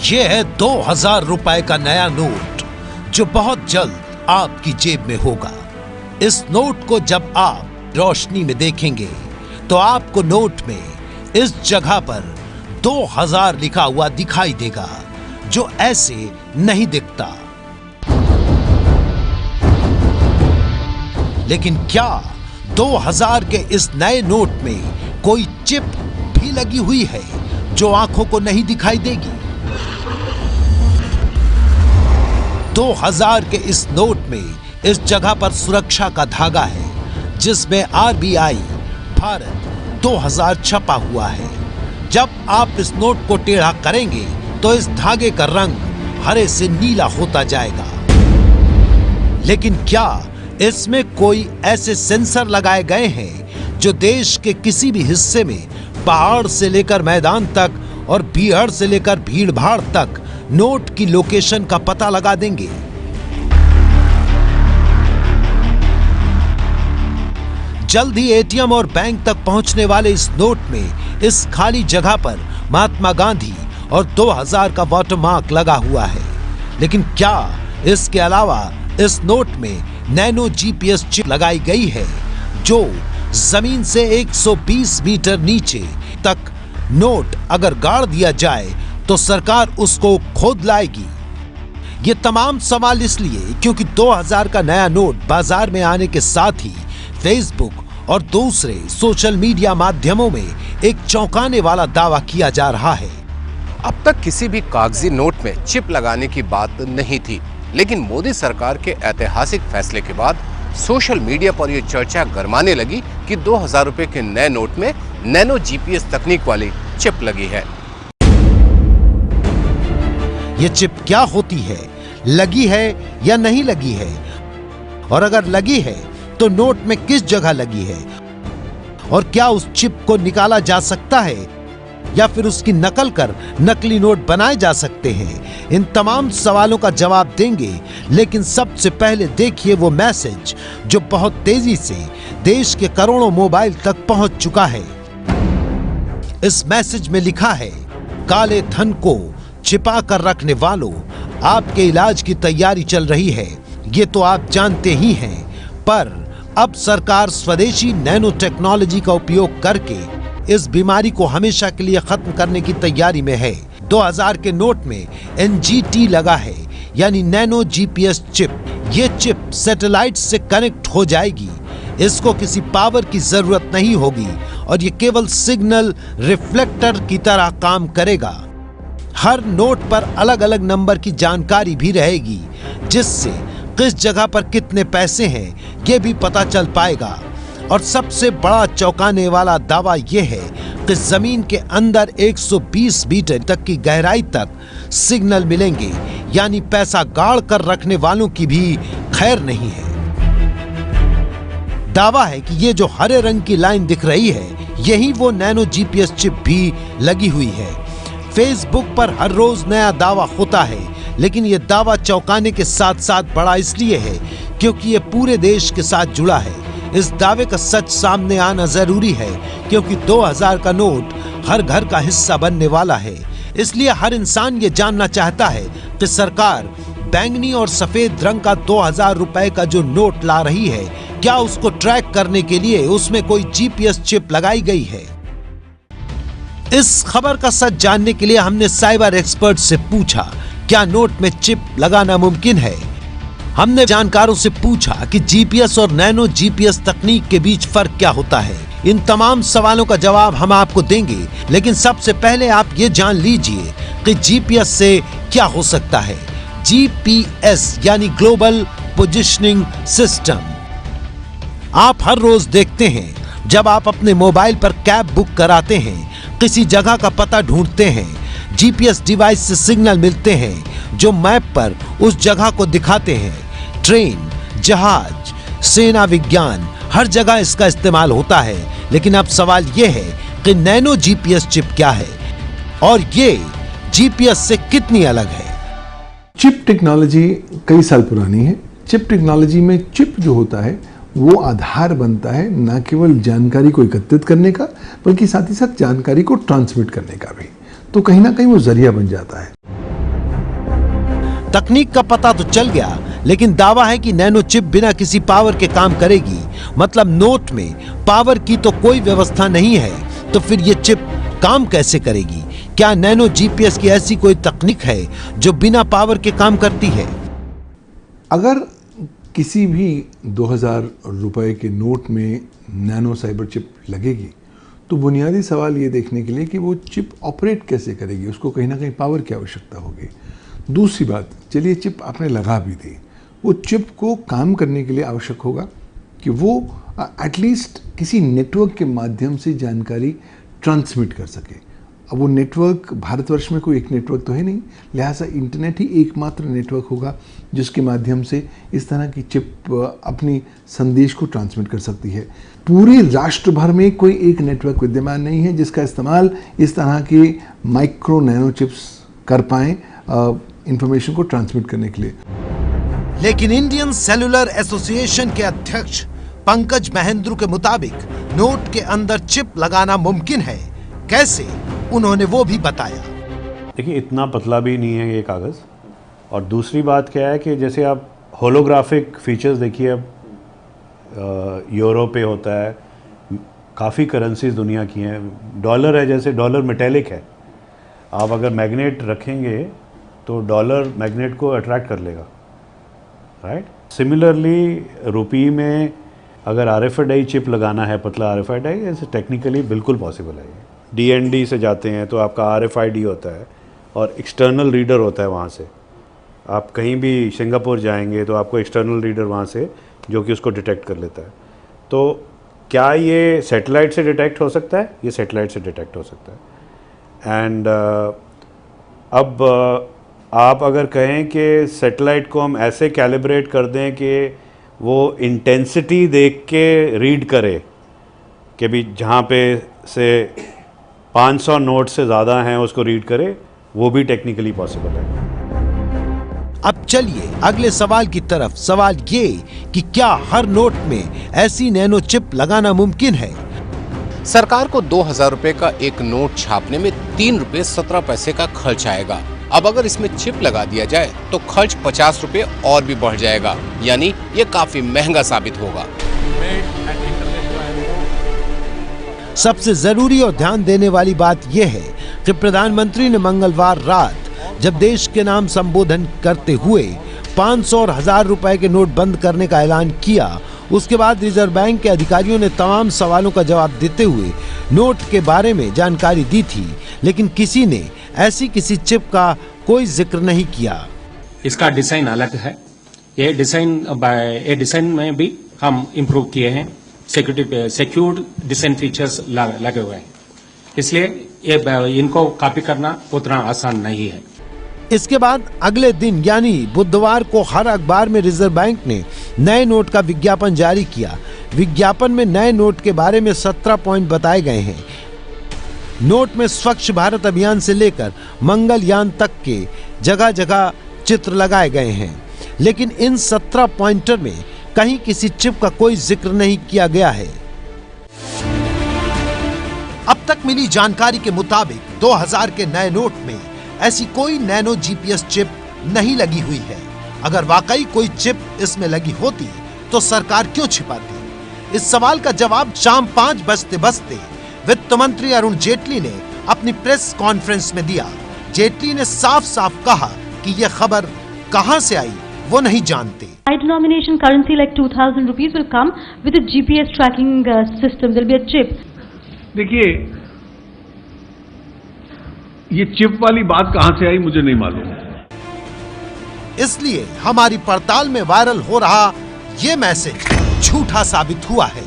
ये है 2000 रुपए का नया नोट जो बहुत जल्द आपकी जेब में होगा। इस नोट को जब आप रोशनी में देखेंगे तो आपको नोट में इस जगह पर 2000 लिखा हुआ दिखाई देगा, जो ऐसे नहीं दिखता। लेकिन क्या 2000 के इस नए नोट में कोई चिप भी लगी हुई है जो आंखों को नहीं दिखाई देगी? 2000 के इस नोट में इस जगह पर सुरक्षा का धागा है जिसमें RBI भारत 2000 छपा हुआ है। जब आप इस नोट को टेढ़ा करेंगे तो इस धागे का रंग हरे से नीला होता जाएगा। लेकिन क्या इसमें कोई ऐसे सेंसर लगाए गए हैं जो देश के किसी भी हिस्से में पहाड़ से लेकर मैदान तक और भीड़ से लेकर भीड़-भाड़ तक नोट की लोकेशन का पता लगा देंगे? जल्द ही ATM और बैंक तक पहुंचने वाले इस नोट में इस खाली जगह पर महात्मा गांधी और 2000 का वाटरमार्क लगा हुआ है। लेकिन क्या इसके अलावा इस नोट में नैनो GPS चिप लगाई गई है जो जमीन से 120 मीटर नीचे तक नोट अगर गाड़ दिया जाए तो सरकार उसको खोद लाएगी? ये तमाम सवाल इसलिए क्योंकि 2000 का नया नोट बाजार में आने के साथ ही फेसबुक और दूसरे सोशल मीडिया माध्यमों में एक चौंकाने वाला दावा किया जा रहा है। अब तक किसी भी कागजी नोट में चिप लगाने की बात नहीं थी, लेकिन मोदी सरकार के ऐतिहासिक फैसले के बाद सोशल मीडिया पर यह चर्चा गरमाने लगी कि 2000 रुपए के नए नोट में नैनो GPS तकनीक वाली चिप लगी है। ये चिप क्या होती है, लगी है या नहीं लगी है, और अगर लगी है तो नोट में किस जगह लगी है, और क्या उस चिप को निकाला जा सकता है या फिर उसकी नकल कर नकली नोट बनाए जा सकते हैं? इन तमाम सवालों का जवाब देंगे। लेकिन सबसे पहले देखिए वो मैसेज जो बहुत तेजी से देश के करोड़ों मोबाइल तक पहुंच चुका है। इस मैसेज में लिखा है, काले धन को छिपा कर रखने वालों, आपके इलाज की तैयारी चल रही है, ये तो आप जानते ही हैं, पर अब सरकार स्वदेशी नैनो टेक्नोलॉजी का उपयोग करके इस बीमारी को हमेशा के लिए खत्म करने की तैयारी में है। 2000 के नोट में NGT लगा है, यानी नैनो GPS चिप। ये चिप सैटेलाइट से कनेक्ट हो जाएगी, इसको किसी पावर की जरूरत नहीं होगी और ये केवल सिग्नल रिफ्लेक्टर की तरह काम करेगा। हर नोट पर अलग अलग नंबर की जानकारी भी रहेगी, जिससे किस जगह पर कितने पैसे हैं ये भी पता चल पाएगा। और सबसे बड़ा चौंकाने वाला दावा यह है कि जमीन के अंदर 120 मीटर तक की गहराई तक सिग्नल मिलेंगे, यानी पैसा गाड़ कर रखने वालों की भी खैर नहीं है। दावा है कि ये जो हरे रंग की लाइन दिख रही है, यही वो नैनो GPS चिप भी लगी हुई है। फेसबुक पर हर रोज नया दावा होता है, लेकिन ये दावा चौंकाने के साथ साथ बड़ा इसलिए है क्योंकि ये पूरे देश के साथ जुड़ा है। इस दावे का सच सामने आना जरूरी है क्योंकि 2000 का नोट हर घर का हिस्सा बनने वाला है। इसलिए हर इंसान ये जानना चाहता है कि सरकार बैंगनी और सफेद रंग का 2000 रुपए का जो नोट ला रही है, क्या उसको ट्रैक करने के लिए उसमें कोई GPS चिप लगाई गई है? इस खबर का सच जानने के लिए हमने साइबर एक्सपर्ट से पूछा, क्या नोट में चिप लगाना मुमकिन है? हमने जानकारों से पूछा कि GPS और नैनो GPS तकनीक के बीच फर्क क्या होता है। इन तमाम सवालों का जवाब हम आपको देंगे, लेकिन सबसे पहले आप ये जान लीजिए कि GPS से क्या हो सकता है। GPS यानी ग्लोबल पोजिशनिंग सिस्टम। आप हर रोज देखते हैं, जब आप अपने मोबाइल पर कैब बुक कराते हैं, किसी जगह का पता ढूंढते हैं, GPS डिवाइस से सिग्नल मिलते हैं जो मैप पर उस जगह को दिखाते हैं। ट्रेन, जहाज, सेना विज्ञान, हर जगह इसका इस्तेमाल होता है। लेकिन अब सवाल यह है कि नैनो GPS चिप क्या है और ये GPS से कितनी अलग है? चिप टेक्नोलॉजी कई साल पुरानी है। चिप टेक्नोलॉजी में चिप जो होता है वो आधार बनता है न केवल जानकारी को एकत्रित करने का, बल्कि साथ ही साथ जानकारी को ट्रांसमिट करने का भी। तो कहीं ना कहीं वो जरिया बन जाता है। तकनीक का पता तो चल गया, लेकिन दावा है कि नैनो चिप बिना किसी पावर के काम करेगी। मतलब नोट में पावर की तो कोई व्यवस्था नहीं है, तो फिर ये चिप काम कैसे करेगी? क्या नैनो जीपीएस की ऐसी कोई तकनीक है जो बिना पावर के काम करती है? अगर किसी भी 2000 रुपए के नोट में नैनो साइबर चिप लगेगी तो बुनियादी सवाल ये देखने के लिए कि वो चिप ऑपरेट कैसे करेगी, उसको कहीं ना कहीं पावर की आवश्यकता होगी। दूसरी बात, चलिए चिप आपने लगा भी दी, वो चिप को काम करने के लिए आवश्यक होगा कि वो एटलीस्ट किसी नेटवर्क के माध्यम से जानकारी ट्रांसमिट कर सके। अब वो नेटवर्क, भारतवर्ष में कोई एक नेटवर्क तो है नहीं, लिहाजा इंटरनेट ही एकमात्र नेटवर्क होगा जिसके माध्यम से इस तरह की चिप अपनी संदेश को ट्रांसमिट कर सकती है। पूरे राष्ट्र भर में कोई एक नेटवर्क विद्यमान नहीं है जिसका इस्तेमाल इस तरह के माइक्रो नैनो चिप्स कर पाएं इंफॉर्मेशन को ट्रांसमिट करने के लिए। लेकिन इंडियन सेलुलर एसोसिएशन के अध्यक्ष पंकज महेंद्रू के मुताबिक नोट के अंदर चिप लगाना मुमकिन है। कैसे, उन्होंने वो भी बताया। देखिए, इतना पतला भी नहीं है ये कागज़। और दूसरी बात क्या है कि जैसे आप होलोग्राफिक फीचर्स देखिए, अब यूरो पे होता है, काफ़ी करेंसीज दुनिया की हैं। डॉलर है, जैसे डॉलर मेटेलिक है, आप अगर मैग्नेट रखेंगे तो डॉलर मैग्नेट को अट्रैक्ट कर लेगा, राइट। सिमिलरली रुपी में अगर RFID चिप लगाना है, पतला RFID, ऐसे टेक्निकली बिल्कुल पॉसिबल है। DND से जाते हैं तो आपका RFID होता है और एक्सटर्नल रीडर होता है। वहाँ से आप कहीं भी सिंगापुर जाएंगे तो आपको एक्सटर्नल रीडर वहाँ से जो कि उसको डिटेक्ट कर लेता है। तो क्या ये सैटेलाइट से डिटेक्ट हो सकता है? ये सैटेलाइट से डिटेक्ट हो सकता है। एंड अब आप अगर कहें कि सैटेलाइट को हम ऐसे कैलिब्रेट कर दें कि वो इंटेंसिटी देख के रीड करे कि भी जहाँ पे से 500 नोट से ज़्यादा हैं उसको रीड करे, वो भी टेक्निकली पॉसिबल है। अब चलिए अगले सवाल की तरफ। सवाल ये कि क्या हर नोट में ऐसी नैनो चिप लगाना मुमकिन है? सरकार को 2000 रुपए का एक नोट छापने में 3 रुपए 17 पैसे का खर्च आएगा। अब अगर इसमें चिप लगा दिया जाए तो खर्च 50 रुपए और भी बढ़ जाएगा, यानी ये काफी महंगा साबित होगा। सबसे जरूरी और ध्यान देने वाली बात यह है कि प्रधानमंत्री ने मंगलवार रात जब देश के नाम संबोधन करते हुए 500 और 1000 रुपए के नोट बंद करने का ऐलान किया, उसके बाद रिजर्व बैंक के अधिकारियों ने तमाम सवालों का जवाब देते हुए नोट के बारे में जानकारी दी थी, लेकिन किसी ने ऐसी किसी चिप का कोई जिक्र नहीं किया। इसका डिजाइन अलग है। ये डिजाइन में भी हम इम्प्रूव किए हैं। सिक्योर्ड डिजाइन फीचर्स लगे हुए हैं, इसलिए ये इनको कॉपी करना उतना आसान नहीं है। इसके बाद अगले दिन यानी बुधवार को हर अखबार में रिजर्व बैंक ने नए नोट का विज्ञापन जारी किया। विज्ञापन में नए नोट के बारे में 17 पॉइंट बताए गए हैं। नोट में स्वच्छ भारत अभियान से लेकर मंगलयान तक के जगह जगह चित्र लगाए गए हैं, लेकिन इन 17 पॉइंटर में कहीं किसी चिप का कोई जिक्र नहीं किया गया है। अब तक मिली जानकारी के मुताबिक 2000 के नए नोट में ऐसी कोई नैनो जीपीएस चिप नहीं लगी हुई है। अगर वाकई कोई चिप इसमें लगी होती तो सरकार क्यों छिपाती? इस सवाल का जवाब शाम 5 बजते वित्त मंत्री अरुण जेटली ने अपनी प्रेस कॉन्फ्रेंस में दिया। जेटली ने साफ साफ कहा कि यह खबर कहां से आई वो नहीं जानते। High denomination currency like 2000 rupees will come with a GPS tracking system. There will be a chip. देखिए, ये चिप वाली बात कहां से आई मुझे नहीं मालूम। इसलिए हमारी पड़ताल में वायरल हो रहा ये मैसेज झूठा साबित हुआ है।